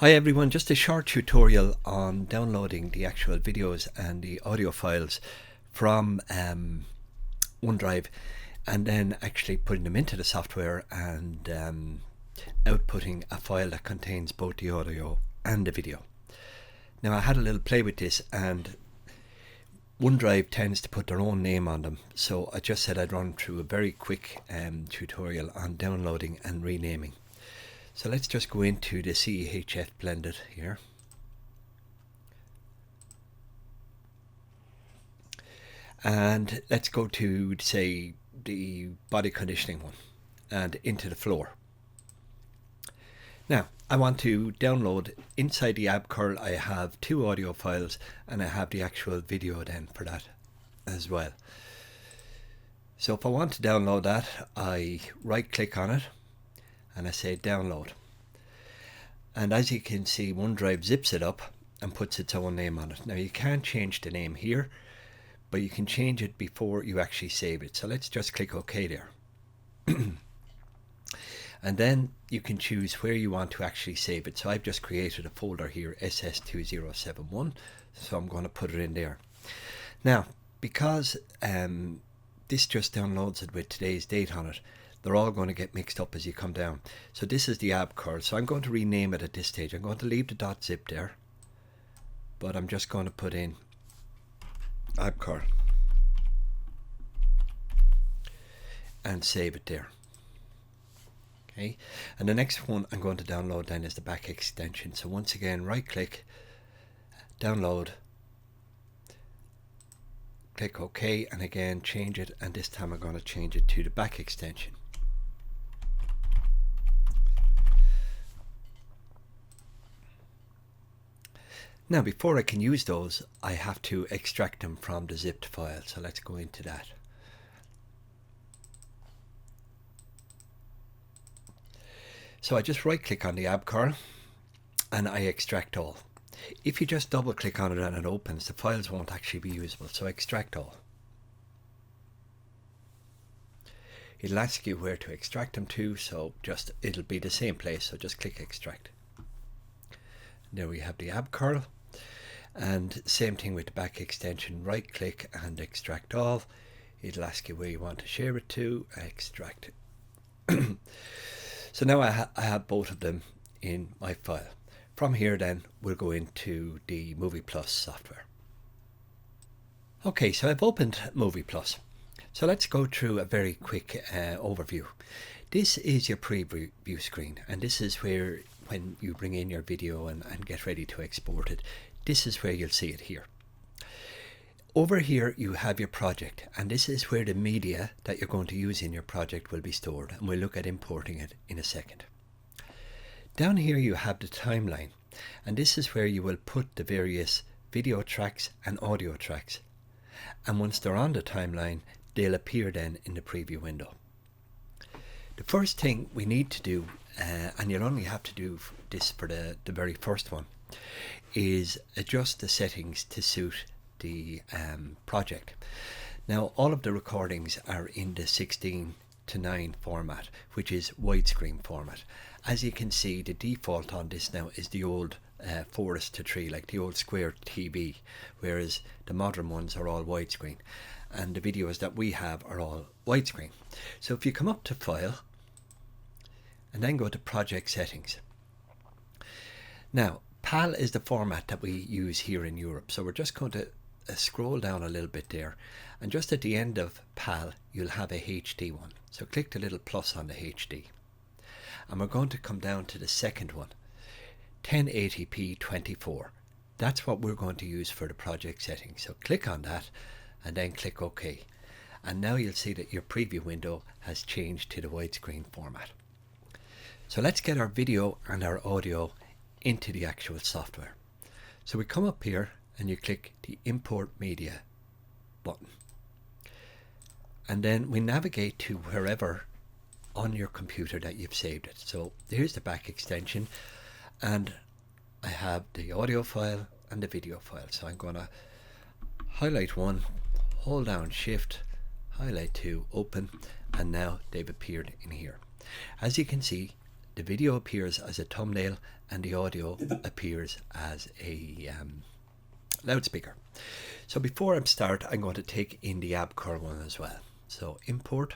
Hi everyone, just a short tutorial on downloading the actual videos and the audio files from OneDrive and then actually putting them into the software and outputting a file that contains both the audio and the video. Now I had a little play with this, and OneDrive tends to put their own name on them, so I just said I'd run through a very quick tutorial on downloading and renaming. So let's just go into the CEHF blended here. And let's go to, say, the body conditioning one and into the floor. Now, I want to download inside the app curl. I have two audio files and I have the actual video then for that as well. So if I want to download that, I right click on it and I say download. And as you can see, OneDrive zips it up and puts its own name on it. Now you can't change the name here, but you can change it before you actually save it. So let's just click OK there. And then you can choose where you want to actually save it. So I've just created a folder here, SS2071. So I'm going to put it in there. Now, because this just downloads it with today's date on it, they're all going to get mixed up as you come down. So this is the app curl. So I'm going to rename it at this stage. I'm going to leave the .zip there, but I'm just going to put in app curl and save it there. Okay, and the next one I'm going to download then is the back extension. So once again, right click, download, click OK, and again change it, and this time I'm going to change it to the back extension. Now before I can use those, I have to extract them from the zipped file. So let's go into that. So I just right click on the app curl and I extract all. If you just double click on it and it opens, the files won't actually be usable. So extract all. It'll ask you where to extract them to, so just it'll be the same place. So just click extract. There we have the app curl, and same thing with the back extension. Right click and extract all. It'll ask you where you want to share it to. Extract it. So now I have both of them in my file. From here then we'll go into the movieplus software. Okay, so I've opened movieplus. So let's go through a very quick overview. This is your preview screen, and this is where when you bring in your video and get ready to export it, this is where you'll see it here. Over here you have your project, and this is where the media that you're going to use in your project will be stored, and we'll look at importing it in a second. Down here you have the timeline, and this is where you will put the various video tracks and audio tracks, and once they're on the timeline they'll appear then in the preview window. The first thing we need to do, and you'll only have to do this for the very first one, is adjust the settings to suit the project. Now all of the recordings are in the 16:9 format, which is widescreen format. As you can see, the default on this now is the old 4:3, like the old square TV, whereas the modern ones are all widescreen, and the videos that we have are all widescreen. So if you come up to File and then go to Project Settings. Now PAL is the format that we use here in Europe, so we're just going to scroll down a little bit there, and just at the end of PAL you'll have a HD one. So click the little plus on the HD, and we're going to come down to the second one, 1080p 24. That's what we're going to use for the project settings. So click on that and then click OK, and now you'll see that your preview window has changed to the widescreen format. So let's get our video and our audio into the actual software. So we come up here and you click the import media button, and then we navigate to wherever on your computer that you've saved it. So here's the back extension, and I have the audio file and the video file. So I'm going to highlight one, hold down shift, highlight two, open, and now they've appeared in here. As you can see, the video appears as a thumbnail and the audio appears as a loudspeaker. So before I start, I'm going to take in the ABCurl one as well. So import,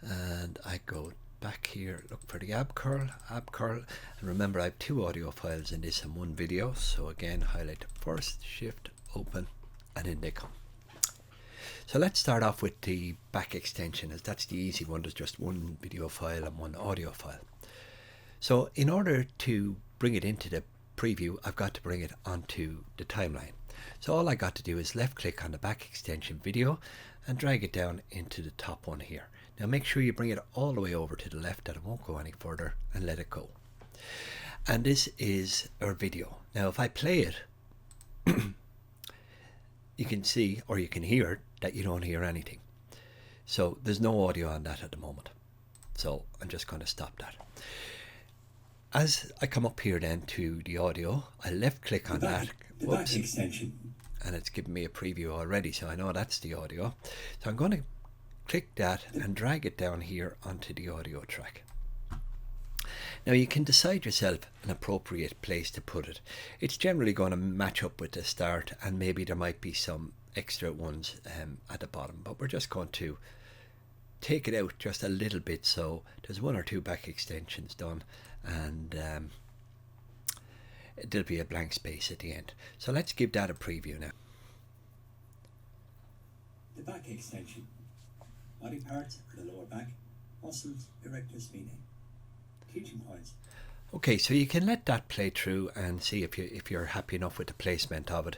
and I go back here, look for the ABCurl, and remember I have 2 audio files in this and 1 video. So again, highlight the first, shift, open, and in they come. So let's start off with the back extension, as that's the easy one. There's just 1 video file and 1 audio file. So in order to bring it into the preview, I've got to bring it onto the timeline. So all I got to do is left click on the back extension video and drag it down into the top one here. Now make sure you bring it all the way over to the left, that it won't go any further, and let it go. And this is our video. Now if I play it, you can see, or you can hear, that you don't hear anything. So there's no audio on that at the moment. So I'm just going to stop that. As I come up here then to the audio, I left click on that. Whoops. Extension. And it's given me a preview already, so I know that's the audio. So I'm going to click that and drag it down here onto the audio track. Now you can decide yourself an appropriate place to put it. It's generally going to match up with the start, and maybe there might be some extra ones at the bottom, but we're just going to take it out just a little bit, so there's 1 or 2 back extensions done, and there'll be a blank space at the end. So let's give that a preview now. The back extension. Body parts are the lower back, muscles, erector spinae. Teaching points. Okay, so you can let that play through and see if you're happy enough with the placement of it.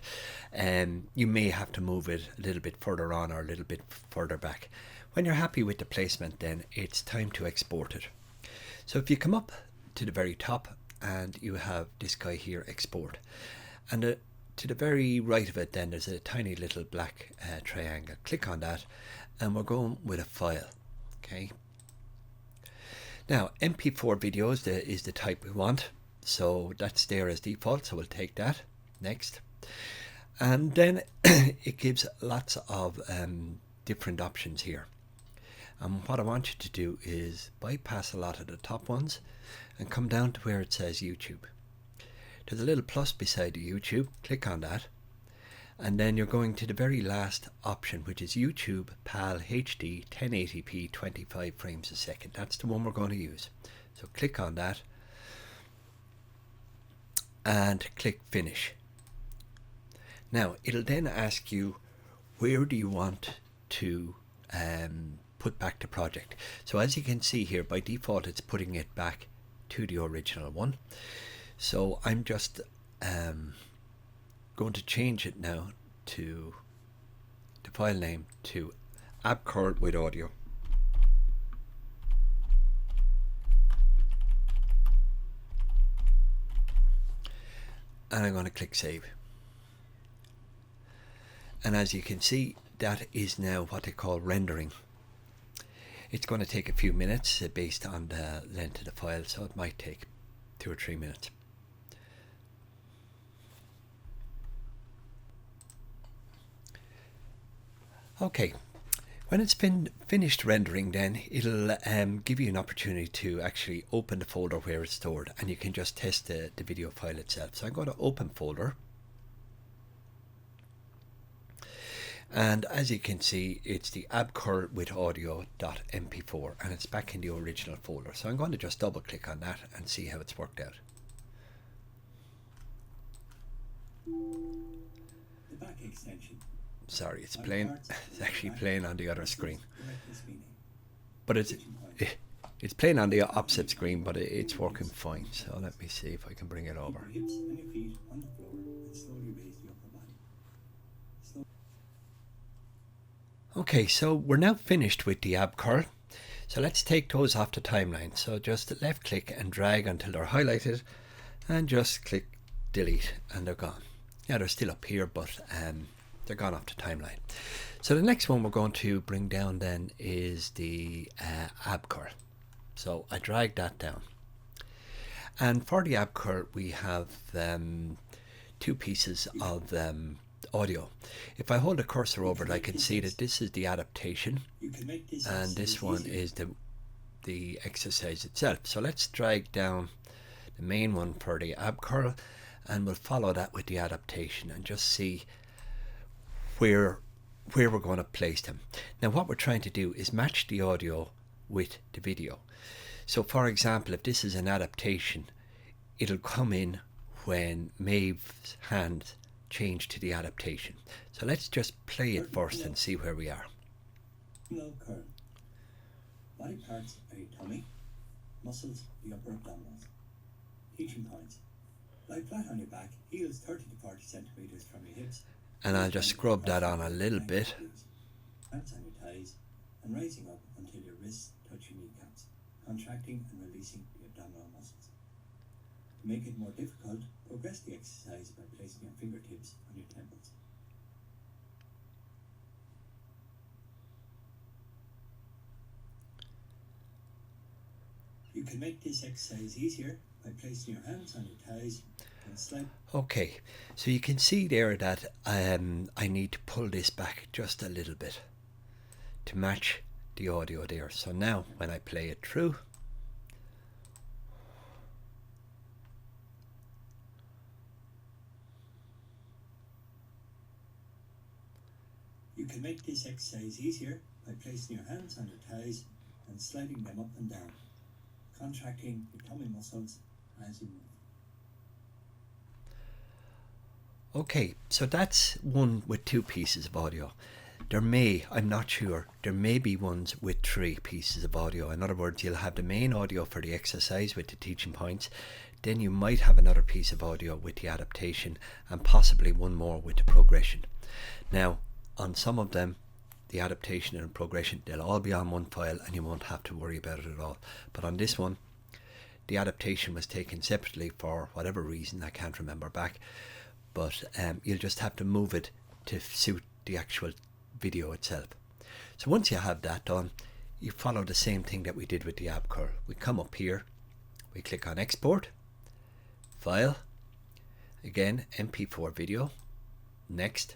You may have to move it a little bit further on or a little bit further back. When you're happy with the placement, then it's time to export it. So if you come up to the very top and you have this guy here, export, and to the very right of it then there's a tiny little black triangle. Click on that and we're going with a file. Okay. Now MP4 videos is the type we want, so that's there as default, so we'll take that. Next. And then it gives lots of different options here. And what I want you to do is bypass a lot of the top ones and come down to where it says YouTube. There's a little plus beside the YouTube. Click on that, and then you're going to the very last option, which is YouTube PAL HD 1080p 25 frames a second. That's the one we're going to use. So click on that and click finish. Now it'll then ask you, where do you want to put back the project? So as you can see here, by default it's putting it back to the original one. So I'm just going to change it now to the file name to ABCurl with audio. And I'm going to click save. And as you can see, that is now what they call rendering. It's going to take a few minutes based on the length of the file, so it might take 2 or 3 minutes. Okay, when it's been finished rendering, then it'll give you an opportunity to actually open the folder where it's stored, and you can just test the video file itself. So I'm going to open folder, and as you can see, it's the ABCurl with audio.mp4, and it's back in the original folder. So I'm going to just double click on that and see how it's worked out. The back extension. Sorry, it's playing. It's actually playing on the other screen, but it's playing on the opposite screen, but it's working fine. So let me see if I can bring it over. Okay, so we're now finished with the ABCurl. So let's take those off the timeline. So just left click and drag until they're highlighted, and just click delete, and they're gone. Yeah, they're still up here, but they're gone off the timeline. So the next one we're going to bring down then is the ABCurl. So I drag that down. And for the ABCurl, we have 2 pieces of audio. If I hold the cursor over it, I can see that this is the adaptation, and this one is the the exercise itself. So let's drag down the main one for the ab curl, and we'll follow that with the adaptation and just see where we're going to place them. Now what we're trying to do is match the audio with the video. So for example, if this is an adaptation, it'll come in when Maeve's hand change to the adaptation. So let's just play it first and see where we are. Low curl. Body parts are your tummy, muscles, the upper abdominals. Teaching points. Lie flat on your back, heels 30 to 40 centimeters from your hips. And I'll just scrub that on a little bit. Hands on your thighs and raising up until your wrists touch your kneecaps, contracting and releasing the abdominal muscles. To make it more difficult, progress the exercise by placing your fingertips on your temples. You can make this exercise easier by placing your hands on your thighs and slide. Okay, so you can see there that I need to pull this back just a little bit to match the audio there. So now when I play it through, you can make this exercise easier by placing your hands on your thighs and sliding them up and down, contracting your tummy muscles as you move. okay, so that's one with 2 pieces of audio. I'm not sure, there may be ones with 3 pieces of audio. In other words, you'll have the main audio for the exercise with the teaching points, then you might have another piece of audio with the adaptation, and possibly one more with the progression. Now, on some of them, the adaptation and progression, they'll all be on one file and you won't have to worry about it at all. But on this one, the adaptation was taken separately for whatever reason, I can't remember back. But you'll just have to move it to suit the actual video itself. So once you have that done, you follow the same thing that we did with the ab curl. We come up here, we click on export, file, again MP4 video, next,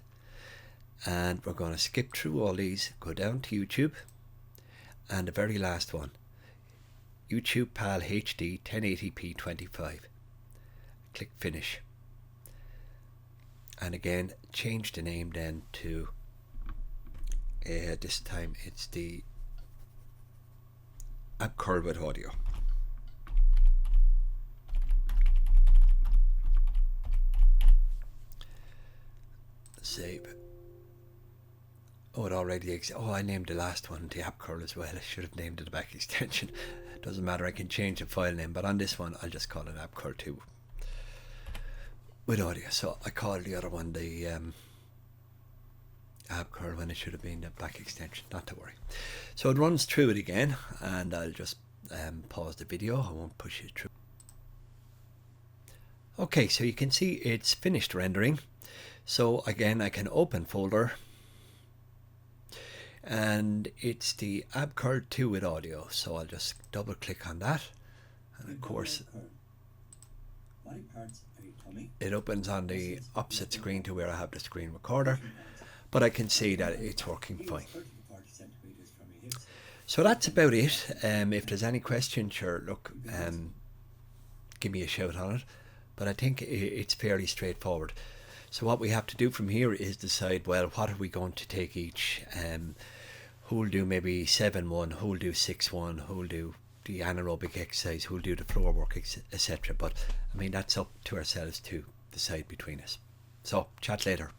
and we're going to skip through all these, go down to YouTube, and the very last one, YouTube PAL HD 1080p 25. Click finish. And again, change the name then to, this time it's the ab curl with audio. Save. Oh, it already exists. Oh, I named the last one the ab curl as well. I should have named it the back extension. Doesn't matter, I can change the file name, but on this one I'll just call it ab curl 2 with audio. So I called the other one the ab curl when it should have been the back extension, not to worry. So it runs through it again, and I'll just pause the video. I won't push it through. Okay, so you can see it's finished rendering. So again, I can open folder, and it's the ab curl 2 with audio. So I'll just double click on that, and of course Body parts are your tummy, it opens on the opposite screen to where I have the screen recorder, but I can see that it's working fine. 30 to 40 centimeters from your hips. So that's about it. If there's any question, sure, look, give me a shout on it, but I think it's fairly straightforward. So what we have to do from here is decide, well, what are we going to take each? Who'll do maybe 7-1, who'll do 6-1, who'll do the anaerobic exercise, who'll do the floor work, etc. But I mean, that's up to ourselves to decide between us. So chat later.